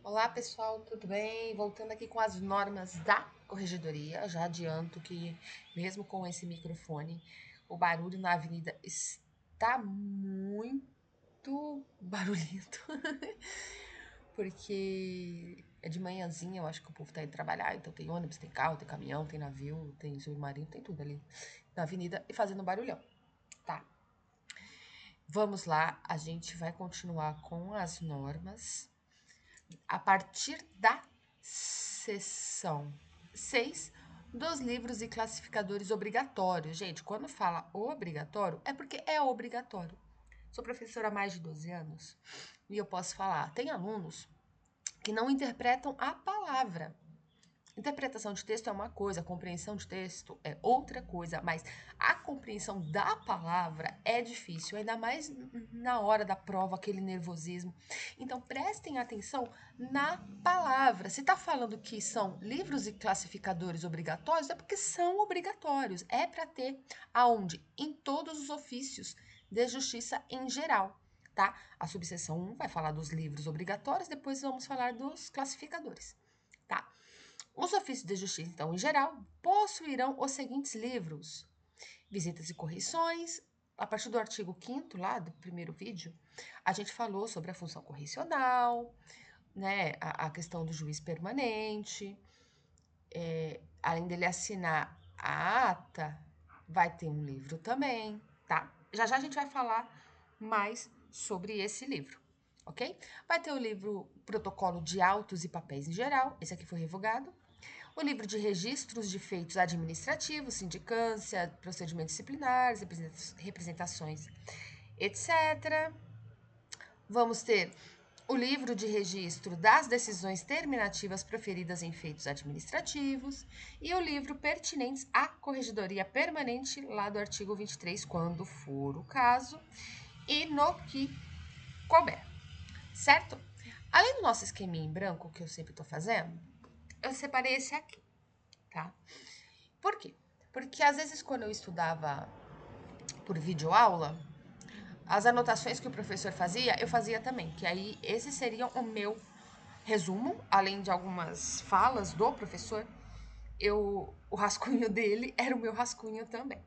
Olá, pessoal, tudo bem? Voltando aqui com as normas da corregedoria. Já adianto que, mesmo com esse microfone, o barulho na avenida está muito barulhento, porque é de manhãzinha, eu acho que o povo tá indo trabalhar, então tem ônibus, tem carro, tem caminhão, tem navio, tem submarino, tem tudo ali na avenida e fazendo barulhão, tá? Vamos lá, a gente vai continuar com as normas a partir da seção 6 dos livros e classificadores obrigatórios. Gente, quando fala obrigatório, é porque é obrigatório. Sou professora há mais de 12 anos e eu posso falar, tem alunos que não interpretam a palavra. Interpretação de texto é uma coisa, a compreensão de texto é outra coisa, mas a compreensão da palavra é difícil, ainda mais na hora da prova, aquele nervosismo. Então, prestem atenção na palavra. Se está falando que são livros e classificadores obrigatórios, é porque são obrigatórios. É para ter aonde? Em todos os ofícios de justiça em geral, tá? A subseção 1 vai falar dos livros obrigatórios, depois vamos falar dos classificadores, tá? Os ofícios de justiça, então, em geral, possuirão os seguintes livros: visitas e correições. A partir do artigo 5º, lá do primeiro vídeo, a gente falou sobre a função correcional, né, a questão do juiz permanente. Além dele assinar a ata, vai ter um livro também, tá? Já já a gente vai falar mais sobre esse livro, ok? Vai ter o livro Protocolo de Autos e Papéis em Geral, esse aqui foi revogado. O livro de registros de feitos administrativos, sindicância, procedimentos disciplinares, representações, etc. Vamos ter o livro de registro das decisões terminativas proferidas em feitos administrativos e o livro pertinentes à corregedoria permanente, lá do artigo 23, quando for o caso, e no que couber, certo? Além do nosso esqueminha em branco, que eu sempre estou fazendo, eu separei esse aqui, tá? Por quê? Porque às vezes quando eu estudava por videoaula, as anotações que o professor fazia, eu fazia também, que aí esse seria o meu resumo, além de algumas falas do professor, o rascunho dele era o meu rascunho também.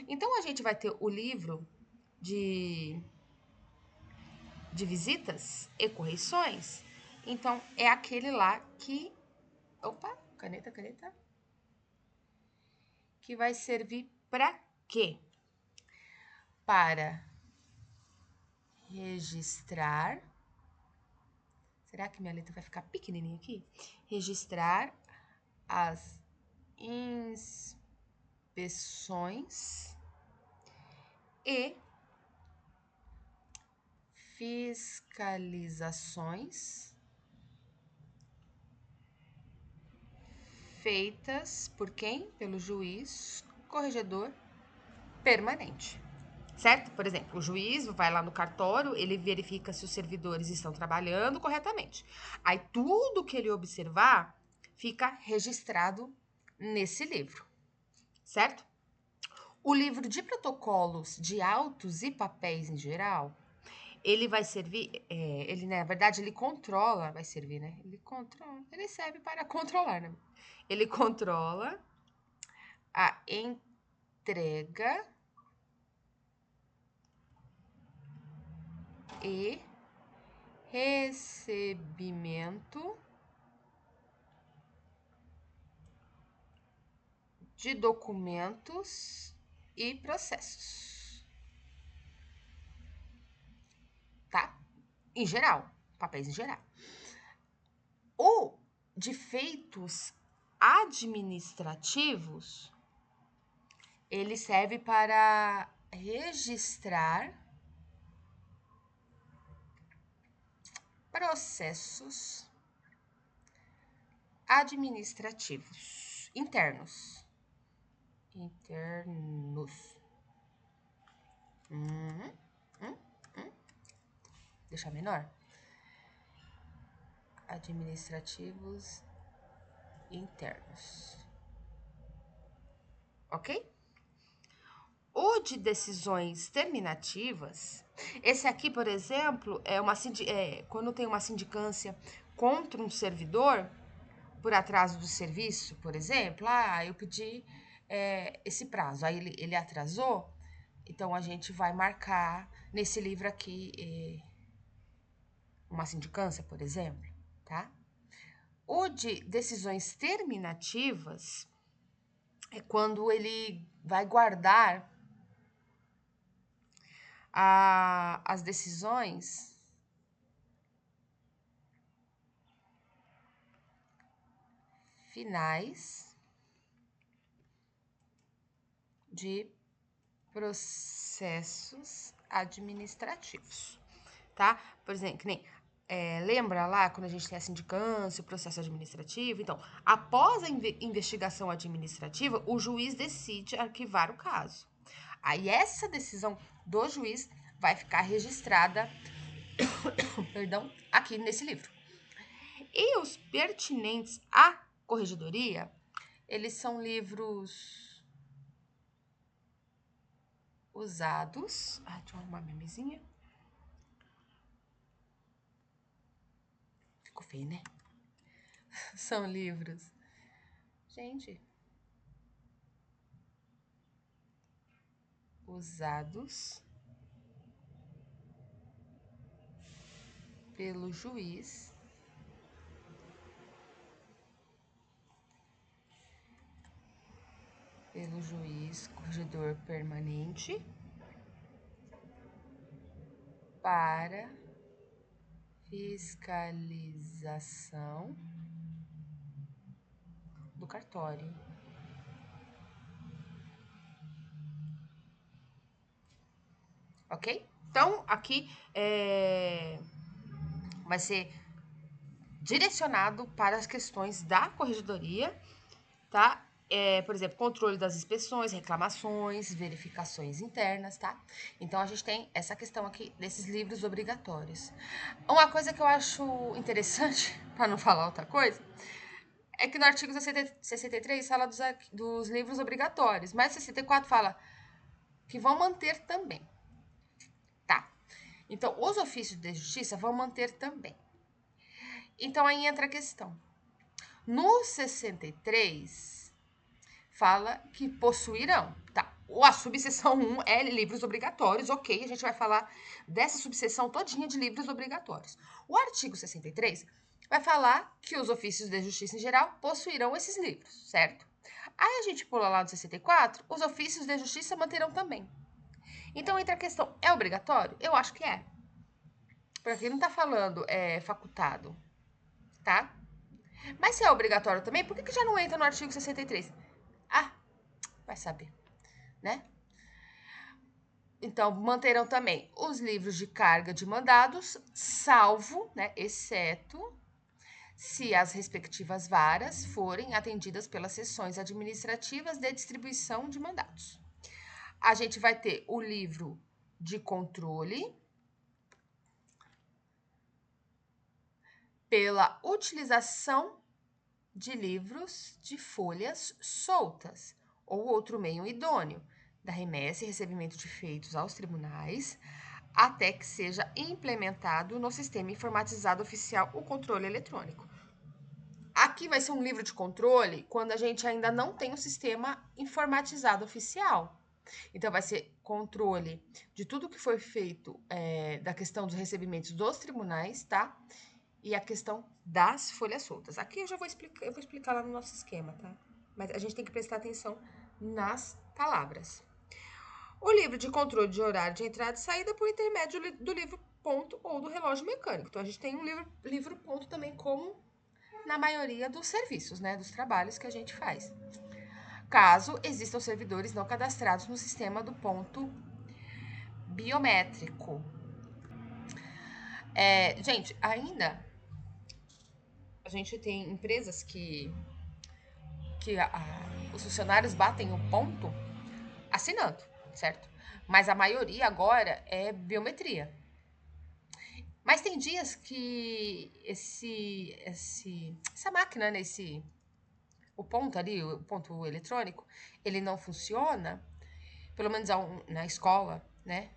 Então a gente vai ter o livro de, de visitas e correções. Então é aquele lá que. Opa, caneta. Que vai servir para quê? Para registrar. Será que minha letra vai ficar pequenininha aqui? Registrar as inspeções e fiscalizações feitas por quem? Pelo juiz corregedor permanente. Certo? Por exemplo, o juiz vai lá no cartório, ele verifica se os servidores estão trabalhando corretamente. Aí tudo que ele observar fica registrado nesse livro, certo? O livro de protocolos de autos e papéis em geral, ele vai servir, ele na verdade ele controla, vai servir, né? Ele controla, ele serve para controlar, né? Ele controla a entrega e recebimento de documentos e processos, tá? Em geral, papéis em geral. O de feitos administrativos, ele serve para registrar processos administrativos internos. Internos. Deixar menor. Administrativos internos. Ok? O de decisões terminativas, esse aqui, por exemplo, quando tem uma sindicância contra um servidor por atraso do serviço, por exemplo, eu pedi esse prazo, aí ele atrasou, então a gente vai marcar nesse livro aqui uma sindicância, por exemplo, tá? O de decisões terminativas é quando ele vai guardar as decisões finais de processos administrativos, tá? Por exemplo, que nem lembra lá quando a gente tem a sindicância, o processo administrativo? Então, após a investigação administrativa, o juiz decide arquivar o caso. Aí essa decisão do juiz vai ficar registrada, perdão, aqui nesse livro. E os pertinentes à corregedoria, eles são livros usados. Deixa eu arrumar minha mesinha. Ficou feio, né? São livros. Gente. Usados pelo juiz corregedor permanente para fiscalização do cartório. Ok? Então, aqui vai ser direcionado para as questões da corregedoria, tá? Por exemplo, controle das inspeções, reclamações, verificações internas, tá? Então, a gente tem essa questão aqui desses livros obrigatórios. Uma coisa que eu acho interessante, para não falar outra coisa, é que no artigo 63 fala dos livros obrigatórios, mas 64 fala que vão manter também, tá? Então, os ofícios de justiça vão manter também. Então, aí entra a questão. No 63, fala que possuirão, tá? A subseção 1 é livros obrigatórios, ok, a gente vai falar dessa subseção todinha de livros obrigatórios. O artigo 63 vai falar que os ofícios de justiça em geral possuirão esses livros, certo? Aí a gente pula lá no 64, os ofícios de justiça manterão também. Então entra a questão, é obrigatório? Eu acho que é. Porque aqui não tá falando facultado, tá? Mas se é obrigatório também, por que já não entra no artigo 63? Vai saber, né? Então, manterão também os livros de carga de mandados, salvo, né, exceto se as respectivas varas forem atendidas pelas seções administrativas de distribuição de mandados. A gente vai ter o livro de controle pela utilização de livros de folhas soltas ou outro meio idôneo da remessa e recebimento de feitos aos tribunais até que seja implementado no sistema informatizado oficial o controle eletrônico. Aqui vai ser um livro de controle quando a gente ainda não tem o sistema informatizado oficial. Então, vai ser controle de tudo que foi feito da questão dos recebimentos dos tribunais, tá? E a questão das folhas soltas. Aqui eu vou explicar lá no nosso esquema, tá? Mas a gente tem que prestar atenção nas palavras. O livro de controle de horário de entrada e saída por intermédio do livro ponto ou do relógio mecânico. Então, a gente tem um livro ponto também, como na maioria dos serviços, né? Dos trabalhos que a gente faz. Caso existam servidores não cadastrados no sistema do ponto biométrico. Gente, ainda a gente tem empresas que os funcionários batem o ponto assinando, certo? Mas a maioria agora é biometria. Mas tem dias que essa máquina, né, o ponto ali, o ponto eletrônico, ele não funciona pelo menos na escola, né?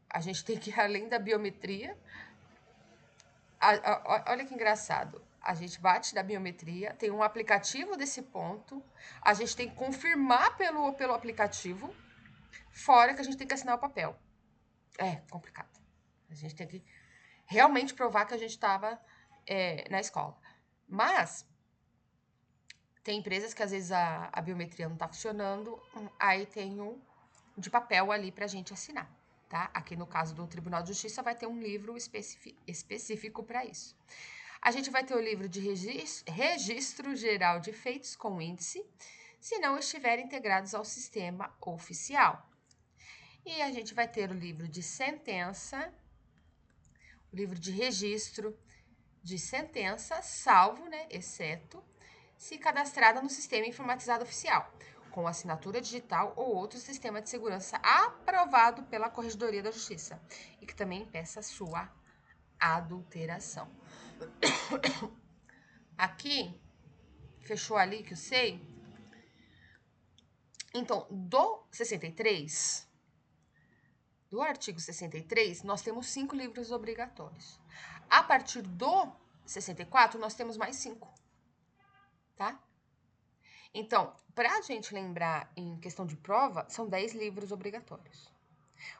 A gente tem que ir além da biometria. Olha que engraçado. A gente bate da biometria, tem um aplicativo desse ponto, a gente tem que confirmar pelo aplicativo, fora que a gente tem que assinar o papel. É complicado. A gente tem que realmente provar que a gente estava na escola. Mas tem empresas que às vezes a biometria não está funcionando, aí tem um de papel ali para a gente assinar, tá? Aqui no caso do Tribunal de Justiça vai ter um livro específico para isso. A gente vai ter o livro de registro geral de feitos com índice, se não estiverem integrados ao sistema oficial. E a gente vai ter o livro de sentença, o livro de registro de sentença, salvo, né, exceto, se cadastrada no sistema informatizado oficial, com assinatura digital ou outro sistema de segurança aprovado pela Corregedoria da Justiça, e que também impeça sua adulteração. Aqui, fechou ali que eu sei? Então, do 63, do artigo 63, nós temos 5 livros obrigatórios. A partir do 64, nós temos mais 5, tá? Então, para a gente lembrar em questão de prova, são 10 livros obrigatórios.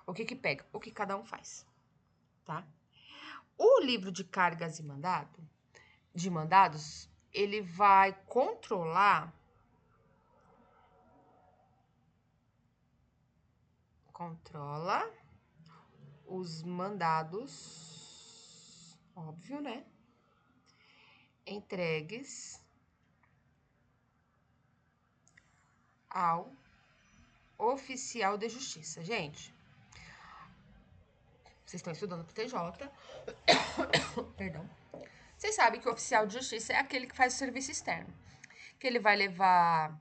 O que pega? O que cada um faz, tá? O livro de cargas e mandados, ele vai controla os mandados, óbvio, né? Entregues ao oficial de justiça. Gente, vocês estão estudando pro TJ. Perdão. Vocês sabem que o oficial de justiça é aquele que faz o serviço externo. Que ele vai levar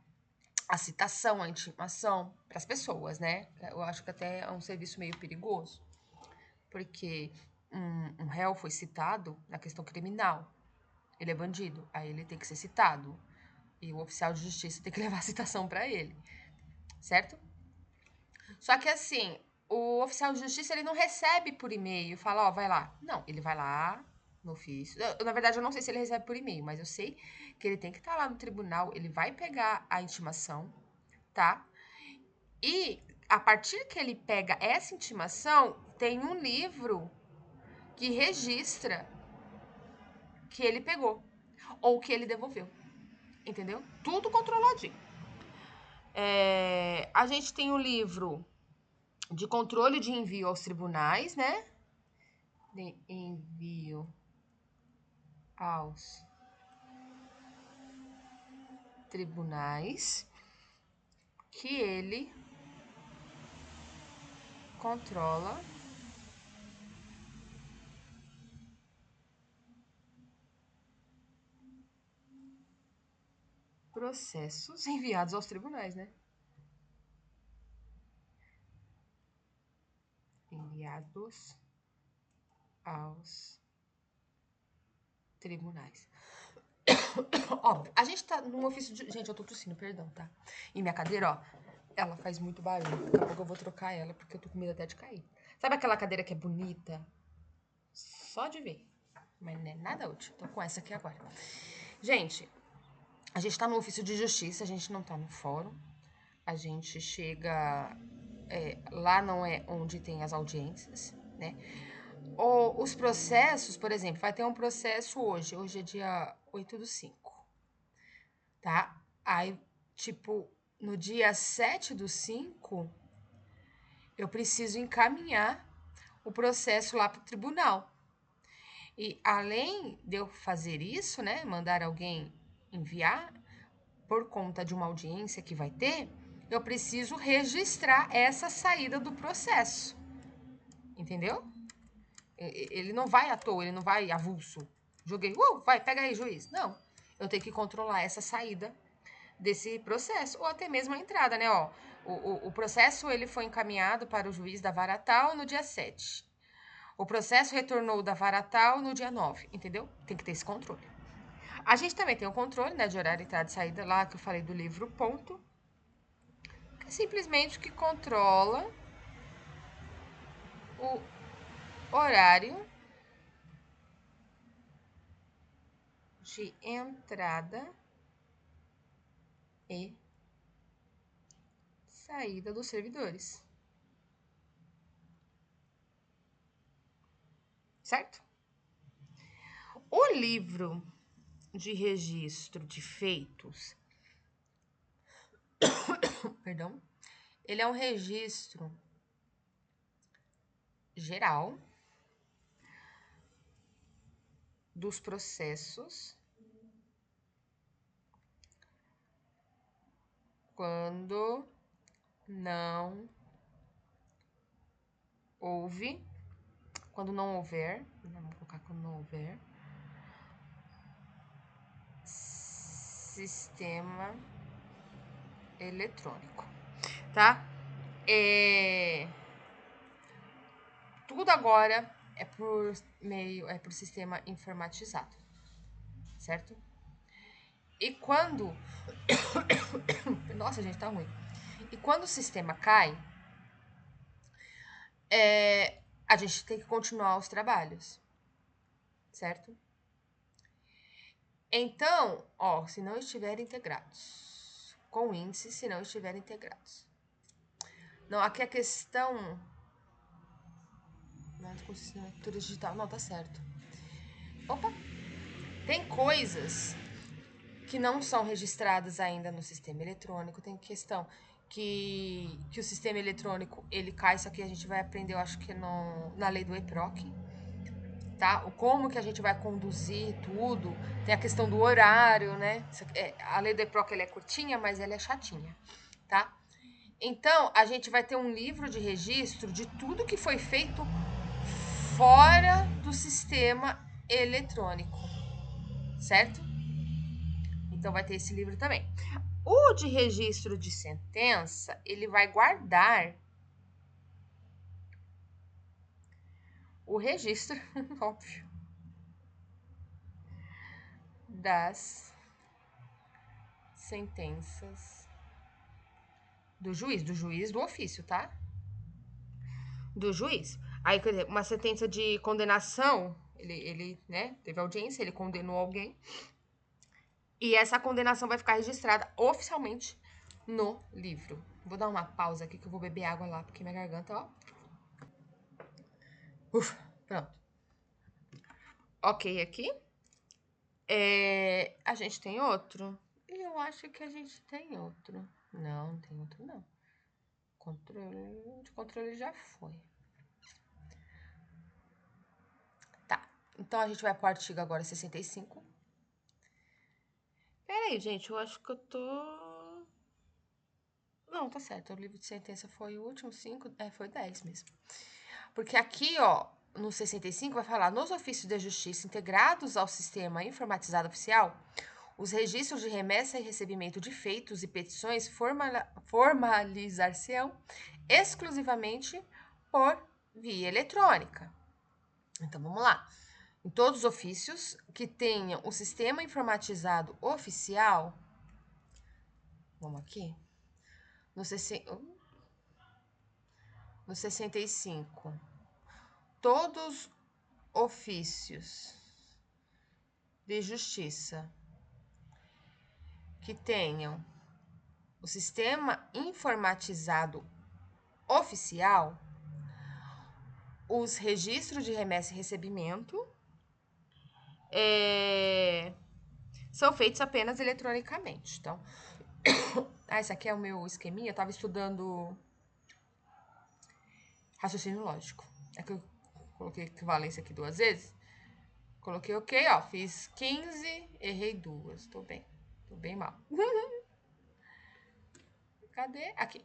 a citação, a intimação para as pessoas, né? Eu acho que até é um serviço meio perigoso. Porque um réu foi citado na questão criminal. Ele é bandido, aí ele tem que ser citado. E o oficial de justiça tem que levar a citação para ele. Certo? Só que assim, o oficial de justiça, ele não recebe por e-mail, fala, ó, vai lá. Não, ele vai lá no ofício. Na verdade, eu não sei se ele recebe por e-mail, mas eu sei que ele tem que estar lá no tribunal, ele vai pegar a intimação, tá? E a partir que ele pega essa intimação, tem um livro que registra que ele pegou ou que ele devolveu. Entendeu? Tudo controladinho. A gente tem o livro de controle de envio aos tribunais, né? De envio aos tribunais, que ele controla processos enviados aos tribunais, né? Enviados aos tribunais. Óbvio, a gente tá num ofício de... Gente, eu tô tossindo, perdão, tá? E minha cadeira, ó, ela faz muito barulho. Daqui a pouco eu vou trocar ela, porque eu tô com medo até de cair. Sabe aquela cadeira que é bonita? Só de ver. Mas não é nada útil. Tô com essa aqui agora. Gente, a gente tá no ofício de justiça, a gente não tá no fórum. A gente chega... lá não é onde tem as audiências, né? Os processos, por exemplo, vai ter um processo hoje. Hoje é dia 8/5, tá? Aí, tipo, no dia 7/5, eu preciso encaminhar o processo lá pro tribunal. E além de eu fazer isso, né, mandar alguém enviar, por conta de uma audiência que vai ter, eu preciso registrar essa saída do processo. Entendeu? Ele não vai à toa, ele não vai avulso. Joguei, vai, pega aí, juiz. Não, eu tenho que controlar essa saída desse processo, ou até mesmo a entrada, né? Ó, o processo ele foi encaminhado para o juiz da vara tal no dia 7. O processo retornou da vara tal no dia 9, entendeu? Tem que ter esse controle. A gente também tem o controle, né, de horário, entrada e saída, lá que eu falei do livro ponto. simplesmente que controla o horário de entrada e saída dos servidores. Certo? O livro de registro de feitos, perdão, ele é um registro geral dos processos quando não houver, vamos colocar quando não houver, sistema eletrônico, tá? Tudo agora é por sistema informatizado, certo? E quando nossa, gente, tá ruim. E quando o sistema cai, a gente tem que continuar os trabalhos, certo? Então, ó, se não estiverem integrados, com índice, se não estiverem integrados. Não, aqui a questão. Nada com sistema digital. Não, tá certo. Opa! Tem coisas que não são registradas ainda no sistema eletrônico. Tem questão que o sistema eletrônico ele cai, isso aqui a gente vai aprender, eu acho que na lei do EPROC, tá? O como que a gente vai conduzir tudo. Tem a questão do horário, né? A lei do EPROC ela é curtinha, mas ela é chatinha, tá? Então, a gente vai ter um livro de registro de tudo que foi feito fora do sistema eletrônico, certo? Então, vai ter esse livro também. O de registro de sentença, ele vai guardar o registro, óbvio, das sentenças do juiz do ofício, tá? Do juiz. Aí, quer dizer, uma sentença de condenação, ele, né, teve audiência, ele condenou alguém, e essa condenação vai ficar registrada oficialmente no livro. Vou dar uma pausa aqui que eu vou beber água lá, porque minha garganta, ó. Ufa, pronto. Ok aqui. A gente tem outro? Eu acho que a gente tem outro. Não, não tem outro, não. Controle já foi. Tá. Então a gente vai pro artigo agora 65. Peraí, gente, eu acho que eu tô. Não, tá certo. O livro de sentença foi o último 5. Foi 10 mesmo. Porque aqui, ó, no 65 vai falar: nos ofícios de justiça integrados ao sistema informatizado oficial, os registros de remessa e recebimento de feitos e petições formalizar-se-ão exclusivamente por via eletrônica. Então, vamos lá. Em todos os ofícios que tenham o sistema informatizado oficial, vamos aqui, no 65, todos ofícios de justiça que tenham o sistema informatizado oficial, os registros de remessa e recebimento são feitos apenas eletronicamente. Então, esse aqui é o meu esqueminha. Eu estava estudando raciocínio lógico. É que eu coloquei equivalência aqui 2 vezes. Coloquei ok, ó. Fiz 15, errei 2. Tô bem mal. Cadê? Aqui.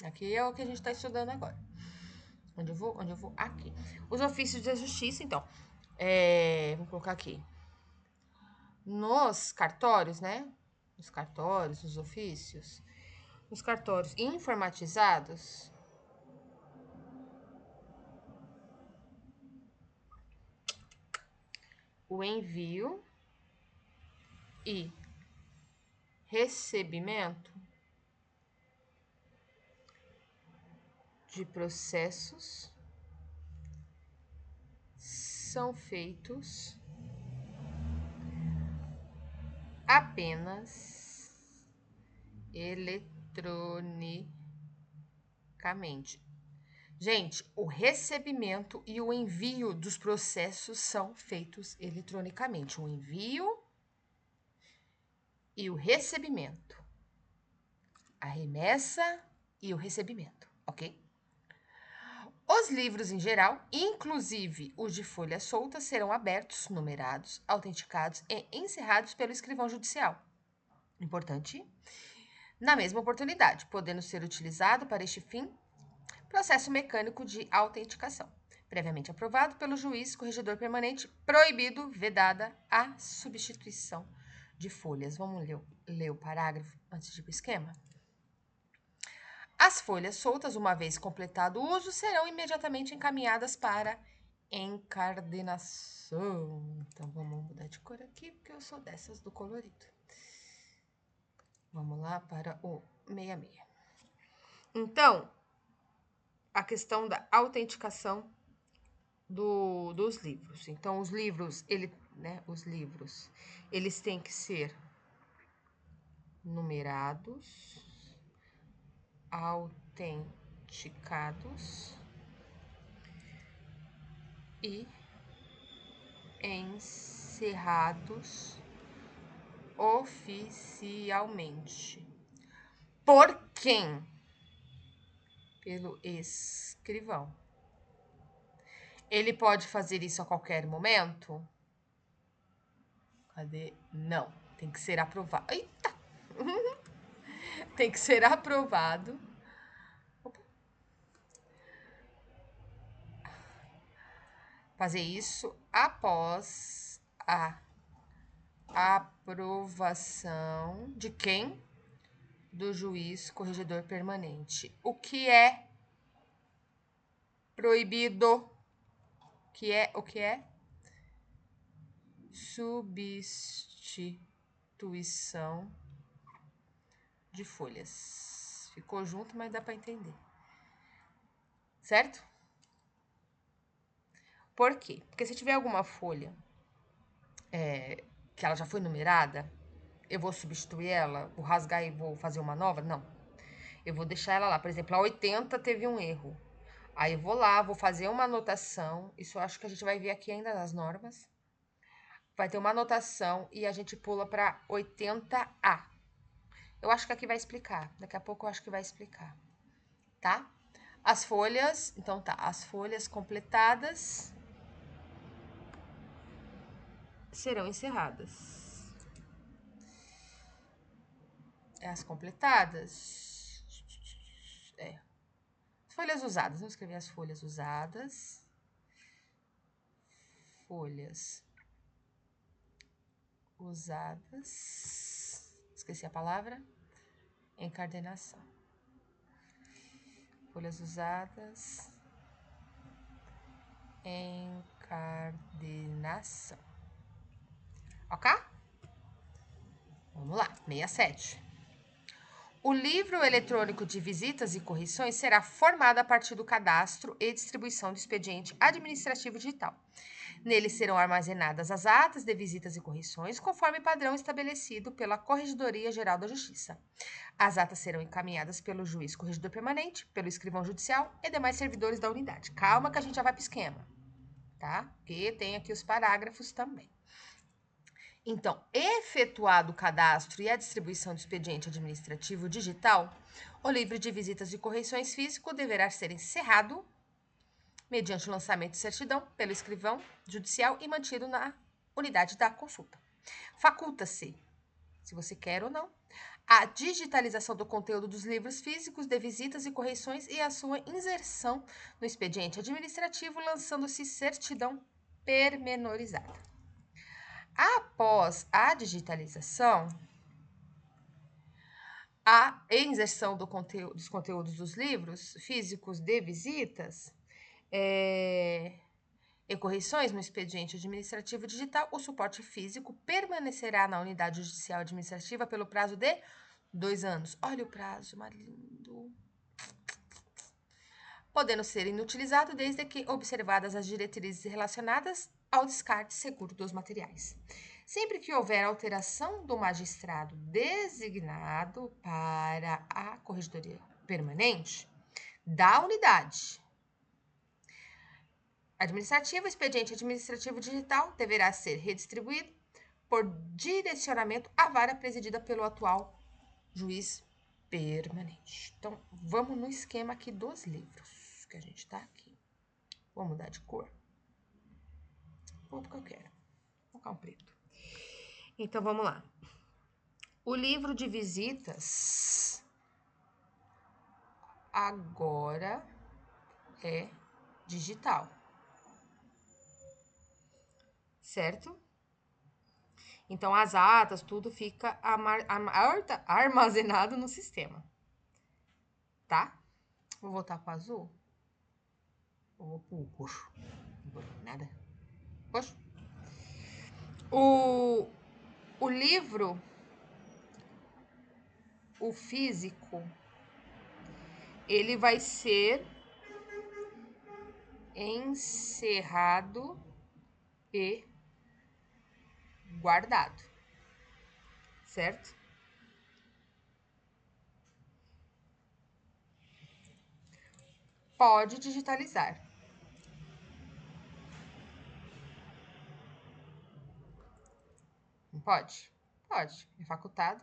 Aqui é o que a gente tá estudando agora. Onde eu vou? Aqui. Os ofícios de justiça, então. Vou colocar aqui. Nos cartórios, né? Nos cartórios, nos ofícios. Nos cartórios informatizados, o envio e recebimento de processos são feitos apenas eletronicamente. Gente, o recebimento e o envio dos processos são feitos eletronicamente. O envio e o recebimento. A remessa e o recebimento, ok? Os livros em geral, inclusive os de folha solta, serão abertos, numerados, autenticados e encerrados pelo escrivão judicial. Importante. Na mesma oportunidade, podendo ser utilizado para este fim processo mecânico de autenticação, previamente aprovado pelo juiz corregedor permanente, proibido, vedada a substituição de folhas. Vamos ler o parágrafo antes de ir para o esquema? As folhas soltas, uma vez completado o uso, serão imediatamente encaminhadas para encardenação. Então, vamos mudar de cor aqui, porque eu sou dessas do colorido. Vamos lá para o 66. Então, a questão da autenticação dos livros. Então, os livros, eles têm que ser numerados, autenticados e encerrados oficialmente. Por quem? Pelo escrivão. Ele pode fazer isso a qualquer momento? Cadê? Não. Tem que ser aprovado. Eita! Tem que ser aprovado. Opa. Fazer isso após a aprovação de quem? Do juiz corregedor permanente. O que é proibido? O que é? Substituição de folhas. Ficou junto, mas dá para entender. Certo? Por quê? Porque se tiver alguma folha que ela já foi numerada, eu vou substituir ela, vou rasgar e vou fazer uma nova? Não. Eu vou deixar ela lá. Por exemplo, a 80 teve um erro. Aí eu vou lá, vou fazer uma anotação. Isso eu acho que a gente vai ver aqui ainda nas normas. Vai ter uma anotação e a gente pula para 80A. Eu acho que aqui vai explicar. Daqui a pouco eu acho que vai explicar. Tá? As folhas, então tá. As folhas completadas serão encerradas. As completadas. Folhas usadas. Vamos escrever as folhas usadas. Folhas usadas. Esqueci a palavra. Encardenação. Folhas usadas. Encardenação. Ok? Vamos lá. 67. O livro eletrônico de visitas e correções será formado a partir do cadastro e distribuição do expediente administrativo digital. Nele serão armazenadas as atas de visitas e correções, conforme padrão estabelecido pela Corregedoria Geral da Justiça. As atas serão encaminhadas pelo juiz corregedor permanente, pelo escrivão judicial e demais servidores da unidade. Calma que a gente já vai para o esquema, tá? Porque tem aqui os parágrafos também. Então, efetuado o cadastro e a distribuição do expediente administrativo digital, o livro de visitas e correções físico deverá ser encerrado mediante o lançamento de certidão pelo escrivão judicial e mantido na unidade da consulta. Faculta-se, se você quer ou não, a digitalização do conteúdo dos livros físicos de visitas e correções e a sua inserção no expediente administrativo, lançando-se certidão pormenorizada. Após a digitalização, a inserção dos conteúdos dos livros físicos de visitas e correções no expediente administrativo digital, o suporte físico permanecerá na unidade judicial administrativa pelo prazo de 2 anos. Olha o prazo, Marindo. podendo ser inutilizado desde que observadas as diretrizes relacionadas ao descarte seguro dos materiais. Sempre que houver alteração do magistrado designado para a corregedoria permanente da unidade administrativa, o expediente administrativo digital deverá ser redistribuído por direcionamento à vara presidida pelo atual juiz permanente. Então, vamos no esquema aqui dos livros que a gente tá aqui. Vou mudar de cor. Vou porque eu quero. Vou colocar um preto. Então, vamos lá. O livro de visitas agora é digital. Certo? Então, as atas, tudo fica armazenado no sistema. Tá? Vou voltar para o azul. Vou pro roxo. Não vou nada. Roxo. O livro, o físico, ele vai ser encerrado e guardado, certo? Pode digitalizar. Não pode? Pode. É facultado.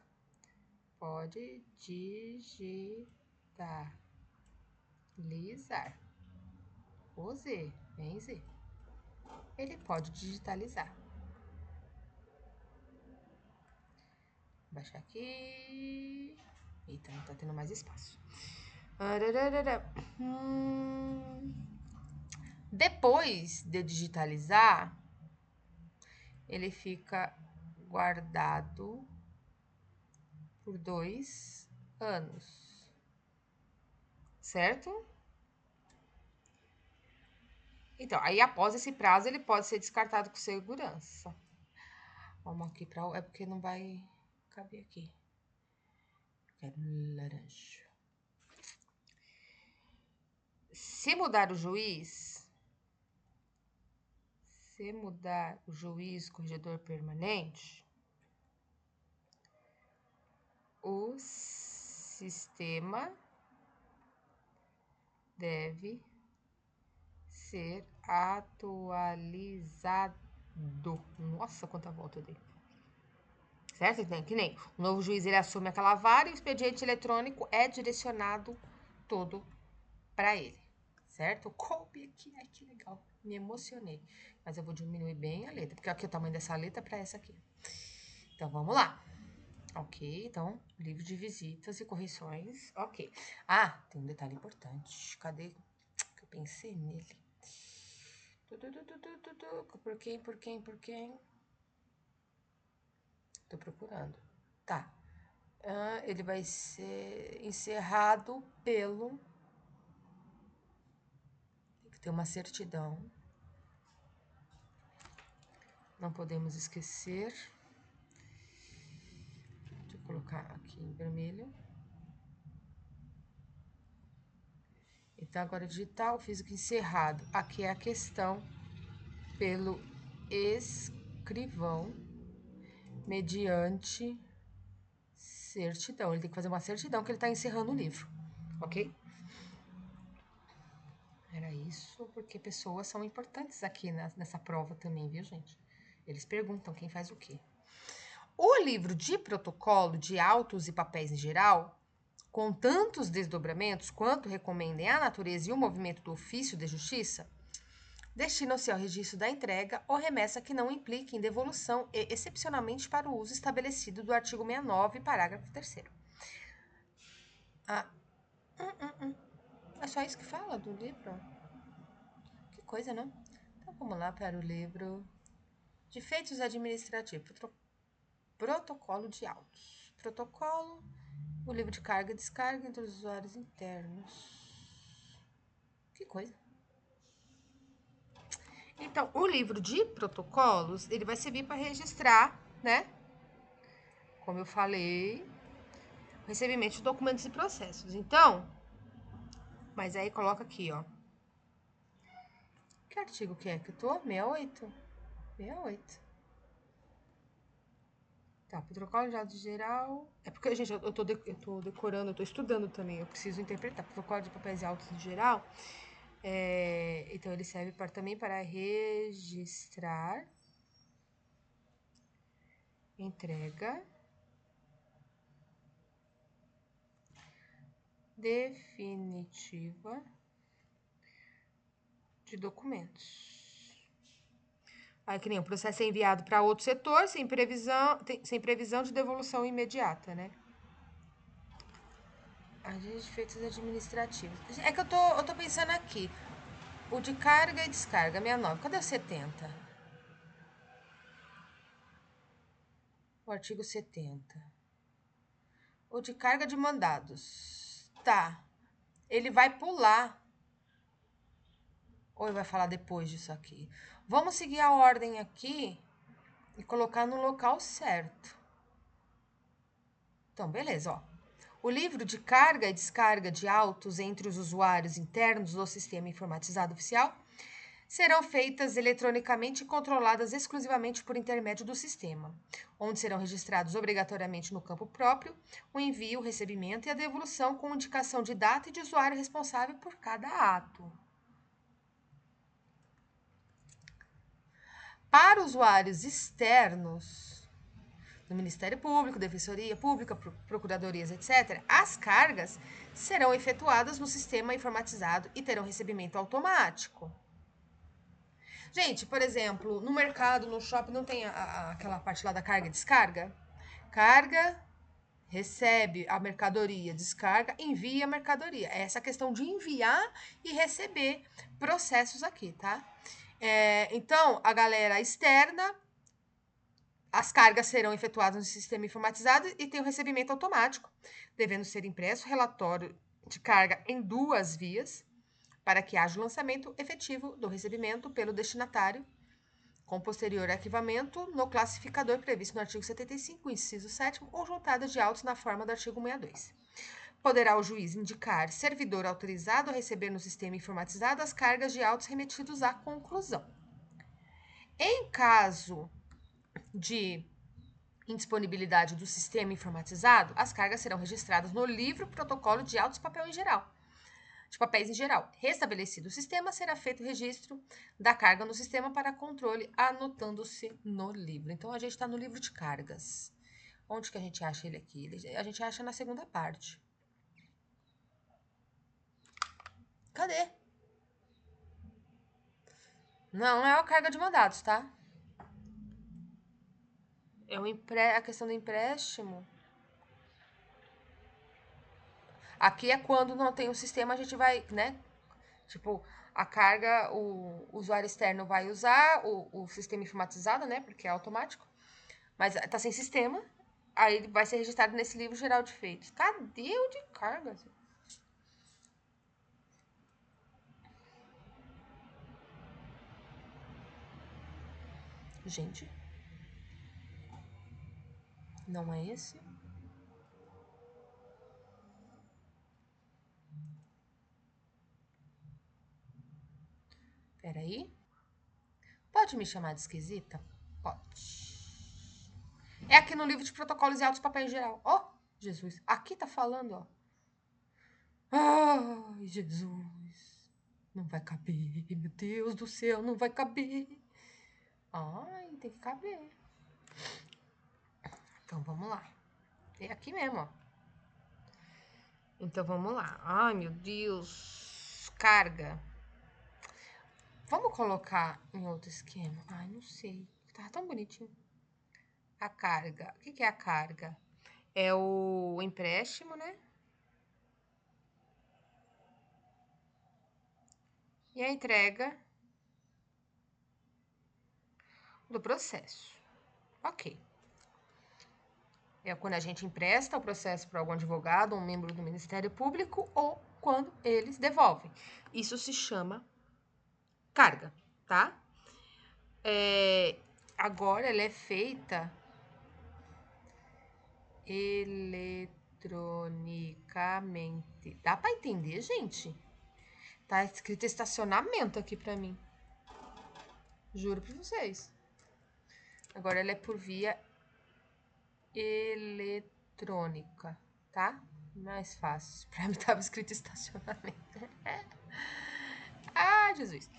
Pode digitalizar. O Z, vem Z. Ele pode digitalizar. Vou baixar aqui. Eita, não tá tendo mais espaço. Depois de digitalizar, ele fica guardado por 2 anos, certo? Então, aí após esse prazo, ele pode ser descartado com segurança. Vamos aqui para... É porque não vai caber aqui. Quero laranja. Se mudar o juiz, corregedor permanente, o sistema deve ser atualizado. Nossa, quanta volta eu dei. Certo? Então, que nem o novo juiz, ele assume aquela vara e o expediente eletrônico é direcionado todo para ele. Certo? Coube aqui. Ai, que legal. Me emocionei. Mas eu vou diminuir bem a letra, porque aqui é o tamanho dessa letra para essa aqui. Então, vamos lá. Ok, então, livro de visitas e correções. Ok. Ah, tem um detalhe importante. Cadê? Que eu pensei nele. Por quem? Tô procurando. Tá. Ele vai ser encerrado pelo... Tem que ter uma certidão. Não podemos esquecer. Deixa eu colocar aqui em vermelho. Então, agora digital, físico encerrado. Aqui é a questão pelo escrivão mediante certidão. Ele tem que fazer uma certidão que ele está encerrando o livro, ok? Era isso, porque pessoas são importantes aqui nessa prova também, viu, gente? Eles perguntam quem faz o quê. O livro de protocolo de autos e papéis em geral, com tantos desdobramentos quanto recomendem a natureza e o movimento do ofício de justiça, destinam-se ao registro da entrega ou remessa que não impliquem devolução e, excepcionalmente, para o uso estabelecido do artigo 69, parágrafo 3º. É só isso que fala do livro? Que coisa, né? Então, vamos lá para o livro de feitos administrativos. Protocolo de autos. Protocolo, o livro de carga e descarga entre os usuários internos. Que coisa. Então, o livro de protocolos, ele vai servir para registrar, né? Como eu falei, o recebimento de documentos e processos. Então, Mas aí coloca aqui, ó. Que artigo que é que eu tô? 68. 68. Tá, protocolo de atos geral. É porque, gente, eu tô decorando, eu tô estudando também. Eu preciso interpretar. Protocolo de papéis e autos em geral. Então, ele serve também para registrar, entrega, definitiva de documentos. Aí, que nem o processo é enviado para outro setor sem previsão de devolução imediata, né? Agentes de feitos administrativos. É que eu tô pensando aqui. O de carga e descarga, 69. Cadê o 70? O artigo 70. O de carga de mandados. Tá. Ele vai pular. Ou ele vai falar depois disso aqui? Vamos seguir a ordem aqui e colocar no local certo. Então, beleza, ó. O livro de carga e descarga de autos entre os usuários internos do sistema informatizado oficial serão feitas eletronicamente e controladas exclusivamente por intermédio do sistema, onde serão registrados obrigatoriamente no campo próprio o envio, o recebimento e a devolução com indicação de data e de usuário responsável por cada ato. Para usuários externos, do Ministério Público, Defensoria Pública, Procuradorias, etc., as cargas serão efetuadas no sistema informatizado e terão recebimento automático. Gente, por exemplo, no mercado, no shopping, não tem aquela parte lá da carga e descarga? Carga, recebe a mercadoria, descarga, envia a mercadoria. É essa questão de enviar e receber processos aqui, tá? Então, a galera externa, as cargas serão efetuadas no sistema informatizado e tem o recebimento automático, devendo ser impresso relatório de carga em 2 vias, para que haja o lançamento efetivo do recebimento pelo destinatário, com posterior arquivamento no classificador previsto no artigo 75, inciso 7º, ou juntada de autos na forma do artigo 62. Poderá o juiz indicar servidor autorizado a receber no sistema informatizado as cargas de autos remetidos à conclusão. Em caso de indisponibilidade do sistema informatizado, as cargas serão registradas no livro protocolo de autos de papéis em geral. Restabelecido o sistema, será feito o registro da carga no sistema para controle, anotando-se no livro. Então, a gente está no livro de cargas. Onde que a gente acha ele aqui? A gente acha na segunda parte. Cadê? Não é a carga de mandados, tá? É a questão do empréstimo. Aqui é quando não tem o sistema, a gente vai, né? Tipo, a carga, o usuário externo vai usar o sistema informatizado, né? Porque é automático. Mas tá sem sistema. Aí ele vai ser registrado nesse livro geral de feitos. Cadê o de cargas? Gente, não é esse? Peraí. Pode me chamar de esquisita? Pode. É aqui no livro de protocolos e autos papel em geral. Ó, oh, Jesus. Aqui tá falando, ó. Ai, Jesus. Não vai caber. Meu Deus do céu, não vai caber. Ai, tem que caber. Então vamos lá. É aqui mesmo, ó. Então vamos lá. Ai, meu Deus. Carga. Vamos colocar em outro esquema? Ai, não sei. Tá tão bonitinho. A carga. O que é a carga? É o empréstimo, né? E a entrega do processo. Ok. É quando a gente empresta o processo para algum advogado, um membro do Ministério Público, ou quando eles devolvem. Isso se chama carga, tá? Agora ela é feita eletronicamente. Dá para entender, gente? Tá escrito estacionamento aqui pra mim. Juro pra vocês. Agora ela é por via eletrônica, tá? Mais fácil. Pra mim tava escrito estacionamento. Ah, Jesus.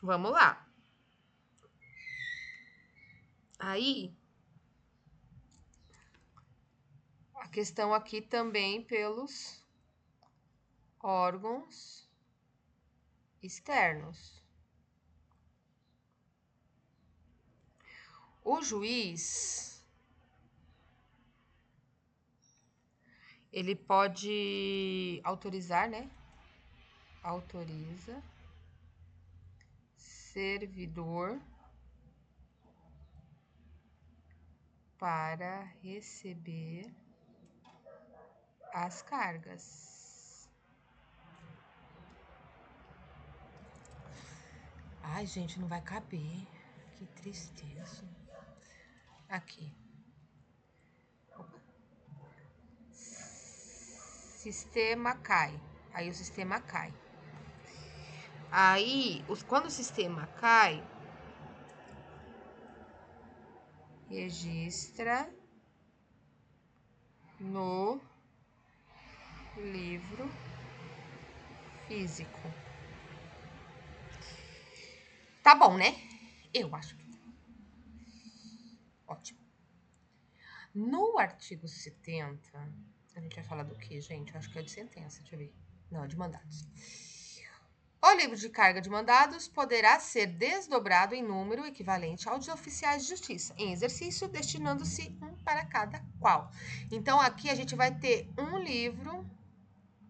Vamos lá. Aí, a questão aqui também pelos órgãos externos. O juiz, ele pode autorizar, né? Autoriza servidor para receber as cargas. Ai, gente, não vai caber. Que tristeza. Aqui. Opa. Sistema cai. Aí o sistema cai. Aí, quando o sistema cai, registra no livro físico. Tá bom, né? Eu acho que ótimo. No artigo 70, a gente vai falar do que, gente? Eu acho que é de sentença, deixa eu ver. Não, de mandados. O livro de carga de mandados poderá ser desdobrado em número equivalente ao dos oficiais de justiça, em exercício, destinando-se um para cada qual. Então, aqui a gente vai ter um livro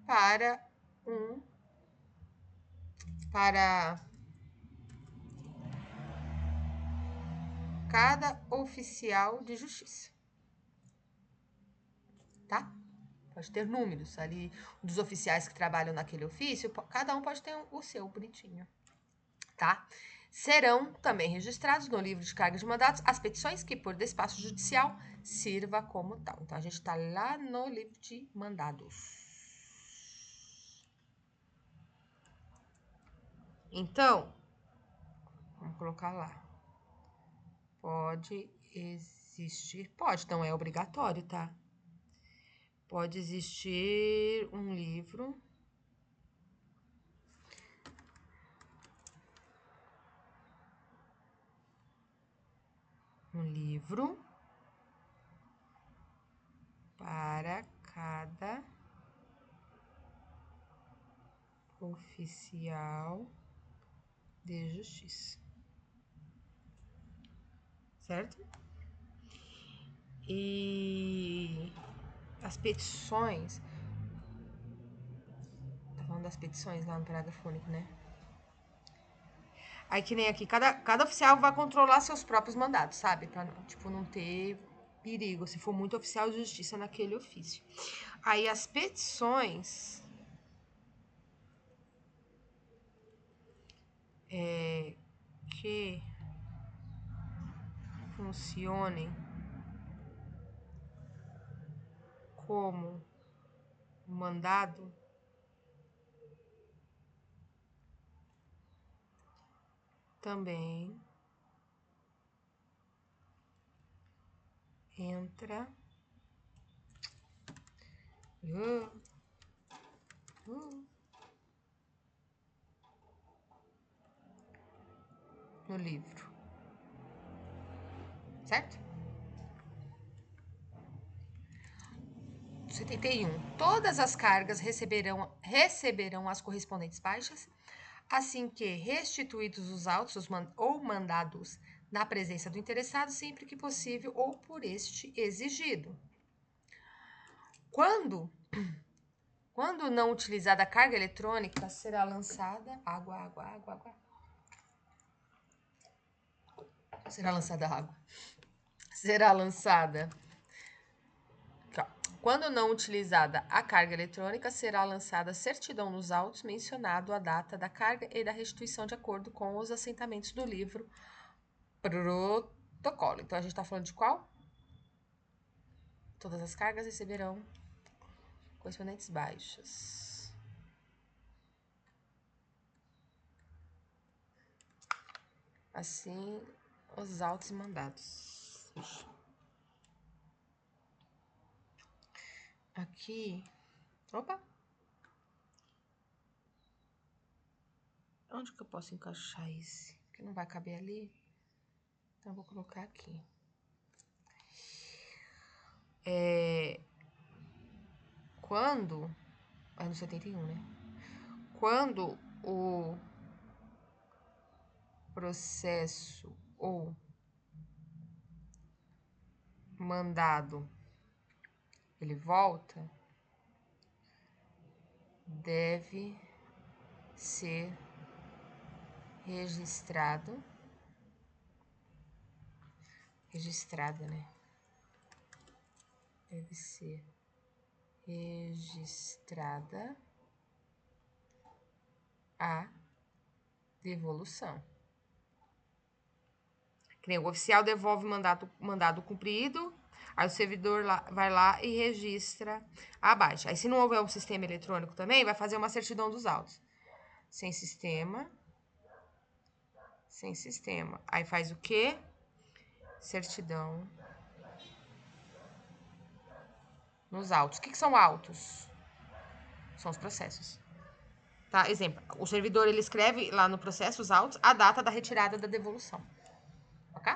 para cada oficial de justiça. Tá? Pode ter números ali dos oficiais que trabalham naquele ofício, cada um pode ter o seu bonitinho, tá? Serão também registrados no livro de cargas de mandados as petições que, por despacho judicial, sirva como tal. Então, a gente está lá no livro de mandados. Então, vamos colocar lá. Pode existir, pode, não é obrigatório, tá? Pode existir um livro para cada oficial de justiça. Certo? E as petições. Tá falando das petições lá no parágrafo único, né? Aí que nem aqui, cada oficial vai controlar seus próprios mandados, sabe? Pra, tipo, não ter perigo, se for muito oficial de justiça naquele ofício. Aí as petições que funcionem como mandado também entra no livro, certo? 71. Todas as cargas receberão as correspondentes baixas, assim que restituídos os autos ou mandados na presença do interessado, sempre que possível ou por este exigido. Quando não utilizada a carga eletrônica, será lançada água. Será lançada água. Será lançada. Quando não utilizada a carga eletrônica, será lançada certidão nos autos mencionado a data da carga e da restituição de acordo com os assentamentos do livro protocolo. Então, a gente está falando de qual? Todas as cargas receberão correspondentes baixas. assim os autos e mandados. Aqui, opa! Onde que eu posso encaixar esse? Porque não vai caber ali. Então, eu vou colocar aqui. Quando... É no 71, né? Quando o processo ou mandado ele volta, deve ser registrada, né? Deve ser registrada a devolução. Que nem o oficial devolve mandado cumprido, aí o servidor vai lá e registra a baixa. Aí se não houver um sistema eletrônico também, vai fazer uma certidão dos autos. Sem sistema. Aí faz o quê? Certidão nos autos. O que são autos? São os processos. Tá? Exemplo, o servidor ele escreve lá no processo os autos a data da retirada da devolução. Ok?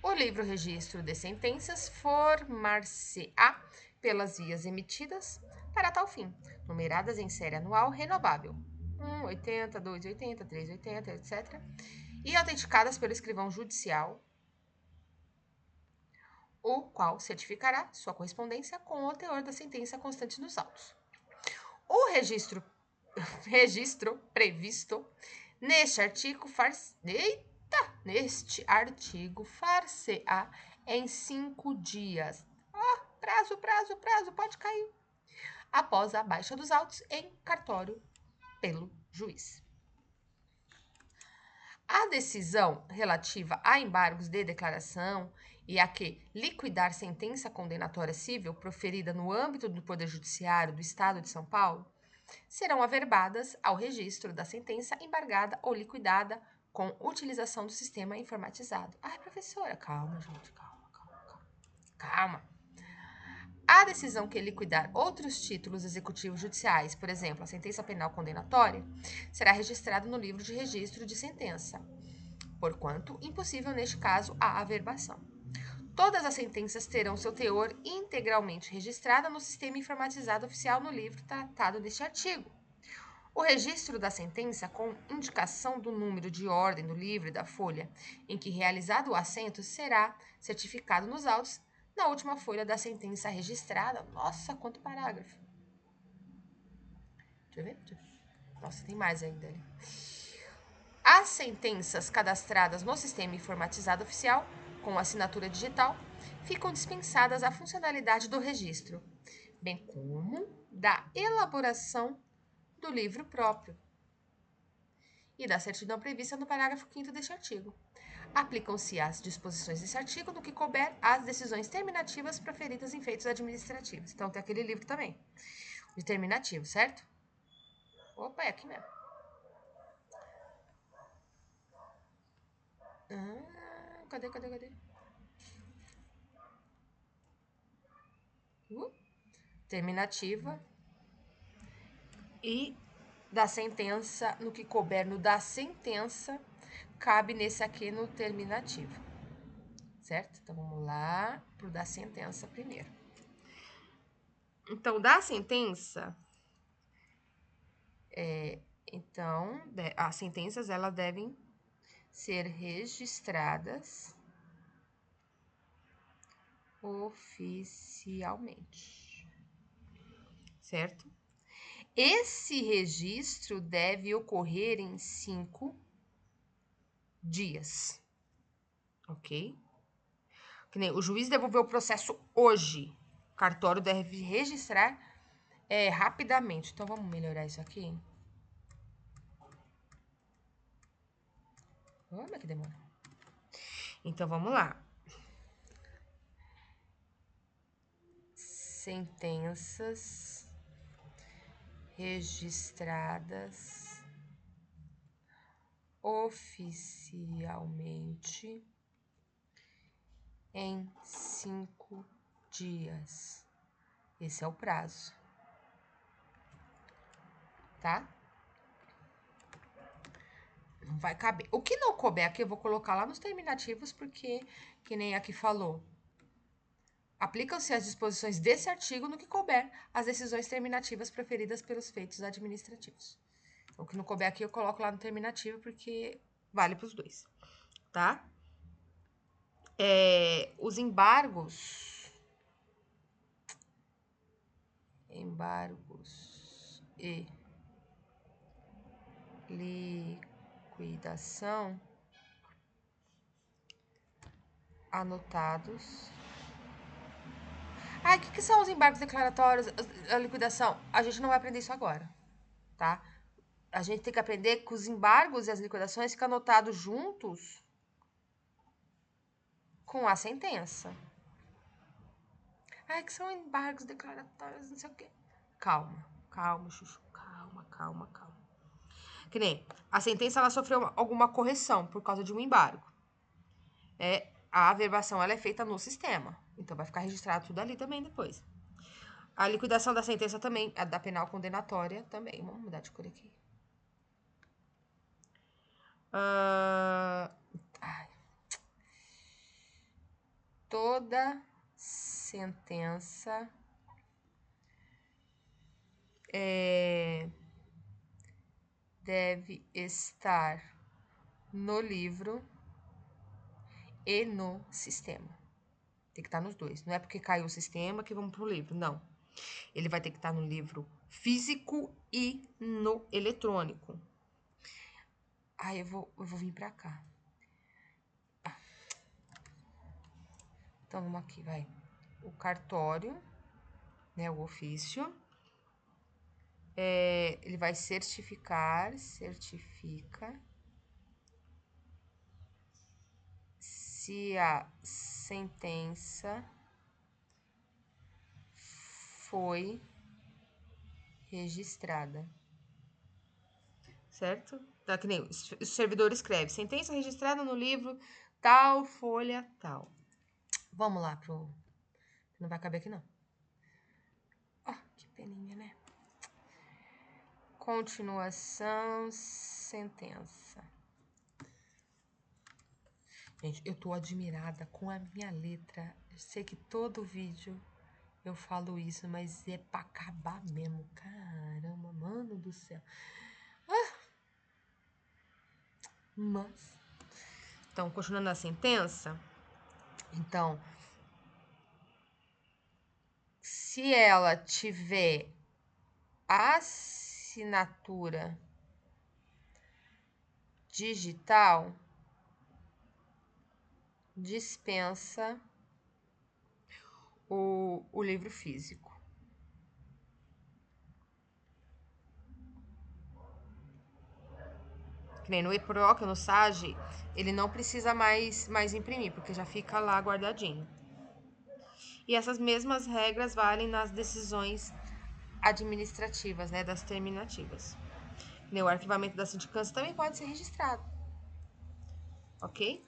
O livro registro de sentenças formar-se-á pelas vias emitidas para tal fim, numeradas em série anual renovável, 1, 80, 2, 80, 3, 80, etc., e autenticadas pelo escrivão judicial, o qual certificará sua correspondência com o teor da sentença constante nos autos. O registro previsto neste artigo far-se-á em 5 dias. Prazo, pode cair. Após a baixa dos autos em cartório pelo juiz. A decisão relativa a embargos de declaração e a que liquidar sentença condenatória civil proferida no âmbito do Poder Judiciário do Estado de São Paulo serão averbadas ao registro da sentença embargada ou liquidada com utilização do sistema informatizado. Ai, professora, calma, gente, calma. A decisão que liquidar outros títulos executivos judiciais, por exemplo, a sentença penal condenatória, será registrada no livro de registro de sentença, porquanto impossível neste caso a averbação. Todas as sentenças terão seu teor integralmente registrado no sistema informatizado oficial no livro tratado neste artigo. O registro da sentença, com indicação do número de ordem do livro e da folha em que realizado o assento, será certificado nos autos na última folha da sentença registrada. Nossa, quanto parágrafo! Deixa eu ver. Nossa, tem mais ainda ali. As sentenças cadastradas no sistema informatizado oficial, com assinatura digital, ficam dispensadas a funcionalidade do registro, bem como da elaboração do livro próprio e da certidão prevista no parágrafo 5º deste artigo. Aplicam-se as disposições desse artigo no que couber às decisões terminativas proferidas em feitos administrativos. Então, tem aquele livro também, de terminativo, certo? Opa, é aqui mesmo. Cadê? Terminativa e da sentença, no que couber no da sentença, cabe nesse aqui no terminativo, certo? Então, vamos lá pro da sentença primeiro. Então, da sentença, as sentenças, elas devem ser registradas oficialmente, certo? Esse registro deve ocorrer em 5 dias, ok? Que nem o juiz devolveu o processo hoje, o cartório deve registrar rapidamente. Então, vamos melhorar isso aqui? Como é que demora? Então, vamos lá. sentenças registradas oficialmente em 5 dias. Esse é o prazo, tá? Não vai caber. O que não couber aqui, eu vou colocar lá nos terminativos, porque, que nem aqui falou, aplicam-se as disposições desse artigo no que couber as decisões terminativas proferidas pelos feitos administrativos. O que não couber aqui, eu coloco lá no terminativo, porque vale para os dois, tá? Os embargos e liquidação anotados. O que são os embargos declaratórios, a liquidação? A gente não vai aprender isso agora, tá? A gente tem que aprender que os embargos e as liquidações ficam anotados juntos com a sentença. Que são embargos declaratórios, não sei o quê. Calma, Chuchu. Calma. Que nem a sentença, ela sofreu alguma correção por causa de um embargo. A averbação, ela é feita no sistema. Então, vai ficar registrado tudo ali também depois. A liquidação da sentença também, a da penal condenatória também. Vamos mudar de cor aqui. Toda sentença deve estar no livro e no sistema. Tem que estar nos dois. Não é porque caiu o sistema que vamos pro livro, não. Ele vai ter que estar no livro físico e no eletrônico. Eu vou vir pra cá. Então, vamos aqui, vai. O cartório, né, o ofício. Ele vai certifica se a sentença foi registrada. Certo? Tá, que nem o servidor escreve. Sentença registrada no livro tal, folha tal. Vamos lá pro... Não vai caber aqui, não. Que peninha, né? Continuação, sentença. Gente, eu tô admirada com a minha letra. Eu sei que todo vídeo eu falo isso, mas é pra acabar mesmo. Caramba, mano do céu. Mas... Então, continuando a sentença. Então, se ela tiver assinatura digital, dispensa o livro físico. Que nem no eProc, no SAGE, ele não precisa mais imprimir, porque já fica lá guardadinho. E essas mesmas regras valem nas decisões administrativas, né, das terminativas. O arquivamento da sindicância também pode ser registrado. Ok?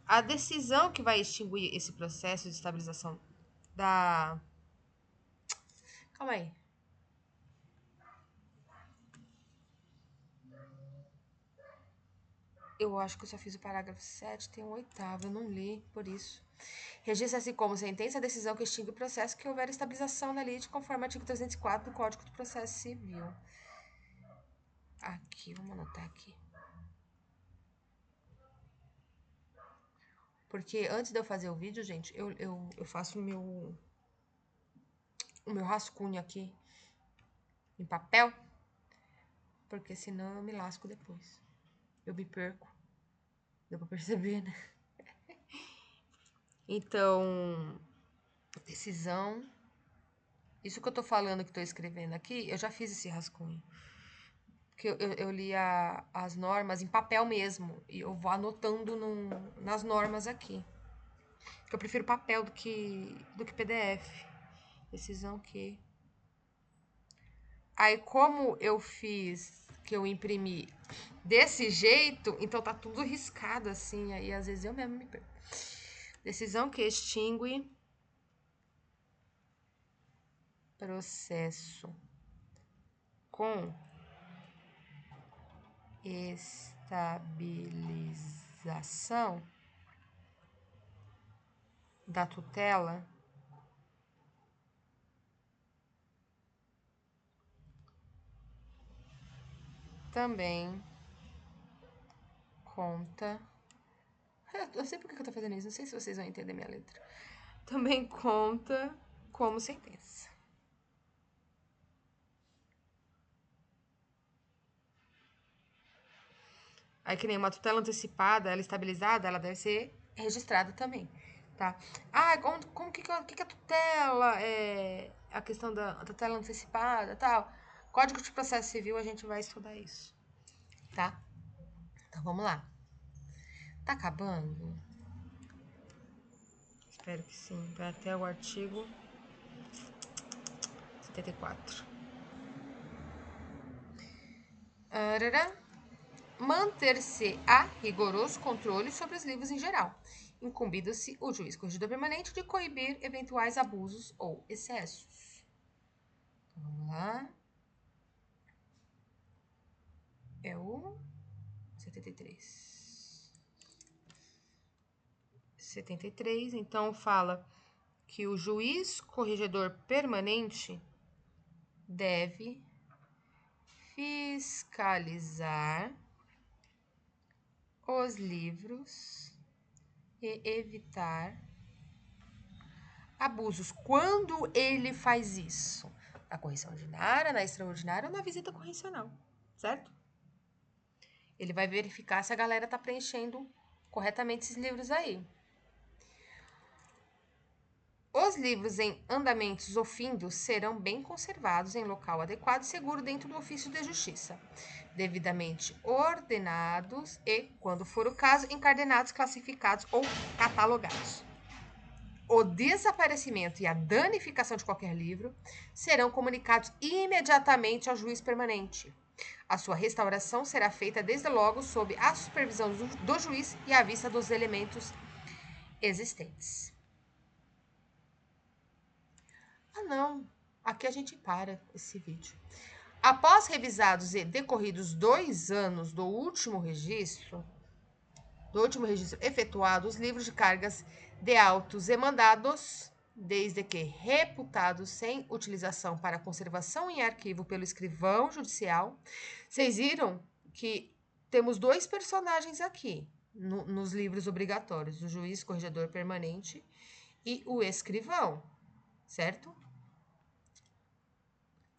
A decisão que vai extinguir esse processo de estabilização da... Calma aí. Eu acho que eu só fiz o parágrafo 7, tem o 8º, eu não li, por isso. Registra-se como sentença a decisão que extingue o processo que houver estabilização da lide conforme o artigo 304 do Código do Processo Civil. Aqui, vamos anotar aqui. Porque antes de eu fazer o vídeo, gente, eu faço o meu rascunho aqui em papel, porque senão eu me lasco depois. Eu me perco. Deu pra perceber, né? Então, decisão. Isso que eu tô falando, que tô escrevendo aqui, eu já fiz esse rascunho. Porque eu li as normas em papel mesmo. E eu vou anotando nas normas aqui. Porque eu prefiro papel do que PDF. Decisão que... Aí, como eu fiz, que eu imprimi desse jeito, então tá tudo riscado assim, aí às vezes eu mesmo me perco. Decisão que extingue processo com estabilização da tutela também conta... Eu sei por que eu tô fazendo isso, não sei se vocês vão entender minha letra. Também conta como sentença. Aí que nem uma tutela antecipada, ela estabilizada, ela deve ser registrada também, tá? Ah, como que é tutela? A questão da tutela antecipada e tal. Código de Processo Civil, a gente vai estudar isso, tá? Então, vamos lá. Tá acabando? Espero que sim. Vai até o artigo 74. Manter-se-á rigoroso controle sobre os livros em geral, incumbindo-se o juiz corregedor permanente de coibir eventuais abusos ou excessos. Então, vamos lá. É o 73. 73, então fala que o juiz corregedor permanente deve fiscalizar os livros e evitar abusos. Quando ele faz isso? Na correção ordinária, na extraordinária ou na visita correcional, certo? Ele vai verificar se a galera tá preenchendo corretamente esses livros aí. Os livros em andamentos ou findos serão bem conservados em local adequado e seguro dentro do ofício de justiça, devidamente ordenados e, quando for o caso, encadernados, classificados ou catalogados. O desaparecimento e a danificação de qualquer livro serão comunicados imediatamente ao juiz permanente. A sua restauração será feita desde logo sob a supervisão do juiz e à vista dos elementos existentes. Ah, não. Aqui a gente para esse vídeo. Após revisados e decorridos 2 anos do último registro efetuado, os livros de cargas de autos e mandados, desde que reputados sem utilização para conservação em arquivo pelo escrivão judicial. Vocês viram que temos 2 personagens aqui nos livros obrigatórios, o juiz corregedor permanente e o escrivão, certo?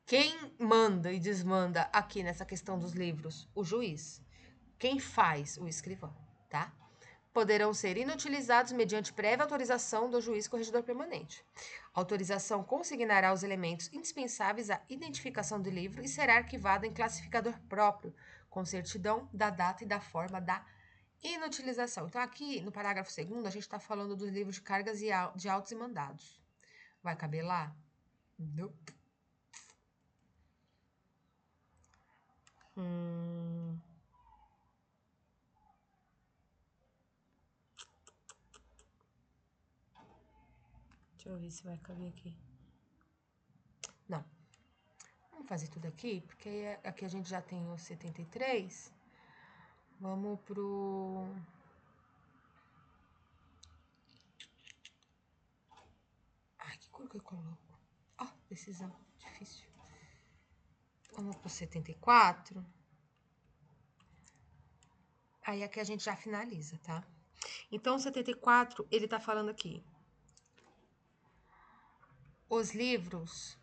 Quem manda e desmanda aqui nessa questão dos livros? O juiz. Quem faz? O escrivão, tá? Poderão ser inutilizados mediante prévia autorização do juiz corregedor permanente. A autorização consignará os elementos indispensáveis à identificação do livro e será arquivado em classificador próprio, com certidão da data e da forma da inutilização. Então, aqui no parágrafo 2º, a gente está falando dos livros de cargas de autos e mandados. Vai caber lá? Nope. Deixa eu ver se vai caber aqui. Não. Vamos fazer tudo aqui, porque aqui a gente já tem o 73. Vamos pro... Ai, que cor que eu coloco? Ó, decisão. Difícil. Vamos pro 74. Aí aqui a gente já finaliza, tá? Então, o 74, ele tá falando aqui. Os livros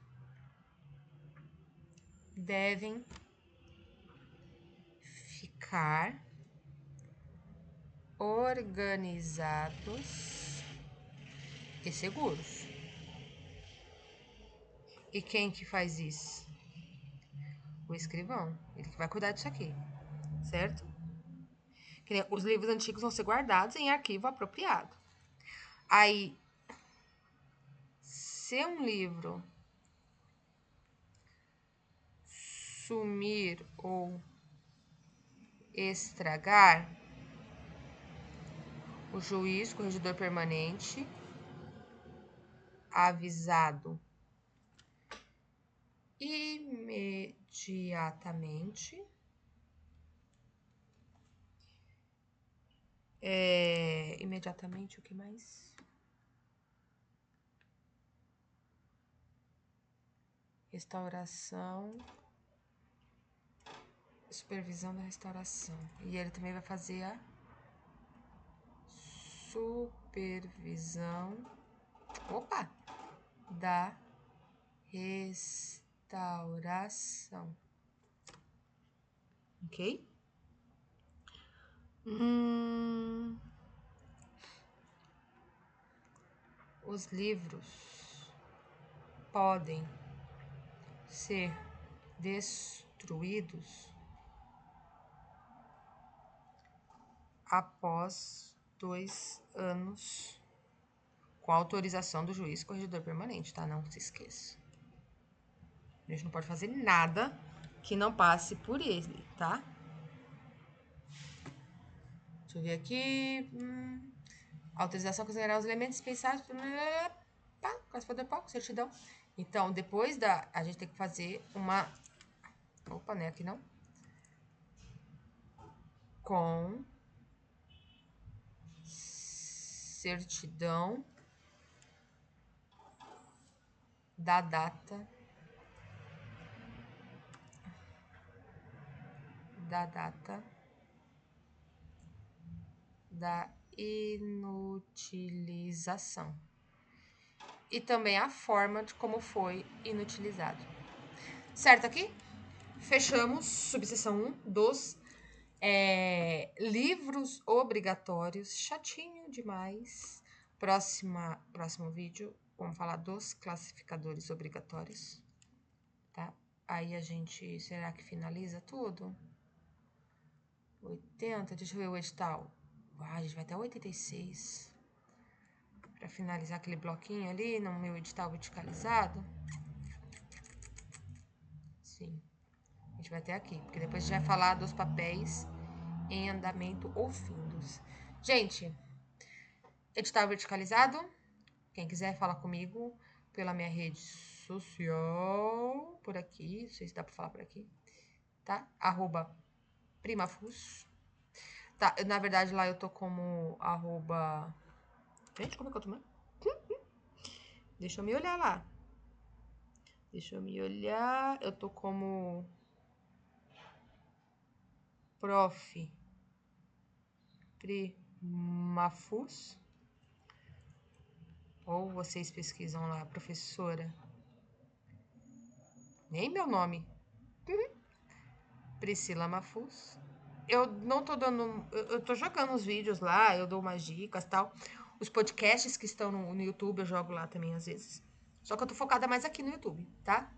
devem ficar organizados e seguros. E quem que faz isso? O escrivão. Ele que vai cuidar disso aqui, certo? Os livros antigos vão ser guardados em arquivo apropriado. Aí, se um livro sumir ou estragar, o juiz, corregedor permanente, avisado imediatamente, imediatamente, o que mais? Restauração, supervisão da restauração. E ele também vai fazer a supervisão, da restauração. Ok? Os livros podem ser destruídos após 2 anos, com autorização do juiz corregedor permanente, tá? Não se esqueça. A gente não pode fazer nada que não passe por ele, tá? Deixa eu ver aqui. Autorização considerar os elementos dispensados. Quase poder pouco, certidão. Então, depois da. A gente tem que fazer uma. Opa, não é aqui não. Com certidão da data da inutilização. E também a forma de como foi inutilizado. Certo aqui? Fechamos subseção 1 dos livros obrigatórios. Chatinho demais. Próximo vídeo, vamos falar dos classificadores obrigatórios. Tá? Aí a gente, será que finaliza tudo? 80, deixa eu ver o edital. A gente vai até 86. Pra finalizar aquele bloquinho ali no meu edital verticalizado. Sim. A gente vai até aqui, porque depois a gente vai falar dos papéis em andamento ou findos. Gente, edital verticalizado. Quem quiser falar comigo pela minha rede social, por aqui, não sei se dá pra falar por aqui, tá? @primafus. Tá, na verdade lá eu tô como Gente, como é que eu tô mesmo? Deixa eu me olhar lá. Eu tô como prof. Primafus. Ou vocês pesquisam lá, professora. Nem meu nome. Priscila Mafus. Eu não tô dando. Eu tô jogando os vídeos lá, eu dou umas dicas e tal. Os podcasts que estão no YouTube eu jogo lá também às vezes. Só que eu tô focada mais aqui no YouTube, tá?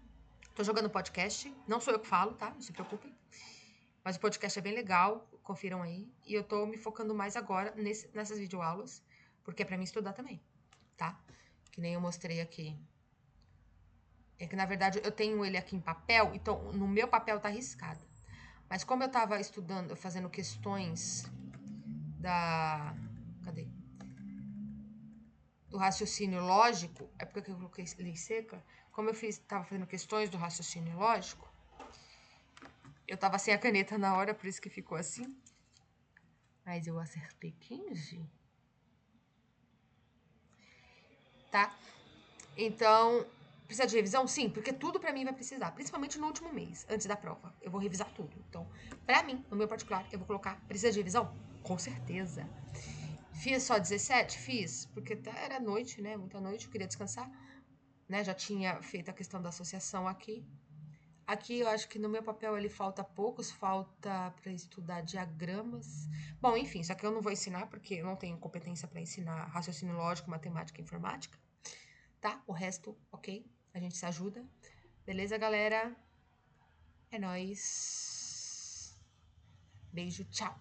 Tô jogando podcast. Não sou eu que falo, tá? Não se preocupem. Mas o podcast é bem legal. Confiram aí. E eu tô me focando mais agora nessas videoaulas. Porque é pra mim estudar também, tá? Que nem eu mostrei aqui. É que, na verdade, eu tenho ele aqui em papel. Então, no meu papel tá riscado. Mas como eu tava estudando, fazendo questões Cadê? Do raciocínio lógico, é porque eu coloquei lei seca. Como eu tava fazendo questões do raciocínio lógico, eu tava sem a caneta na hora, por isso que ficou assim. Mas eu acertei 15. Tá? Então, precisa de revisão? Sim, porque tudo pra mim vai precisar, principalmente no último mês, antes da prova. Eu vou revisar tudo. Então, pra mim, no meu particular, eu vou colocar, precisa de revisão? Com certeza. Fiz só 17? Fiz, porque era noite, né? Muita noite, eu queria descansar. Né? Já tinha feito a questão da associação aqui. Aqui eu acho que no meu papel ele falta poucos, falta para estudar diagramas. Bom, enfim, só que eu não vou ensinar porque eu não tenho competência para ensinar raciocínio lógico, matemática e informática. Tá? O resto, ok? A gente se ajuda. Beleza, galera? É nóis. Beijo, tchau.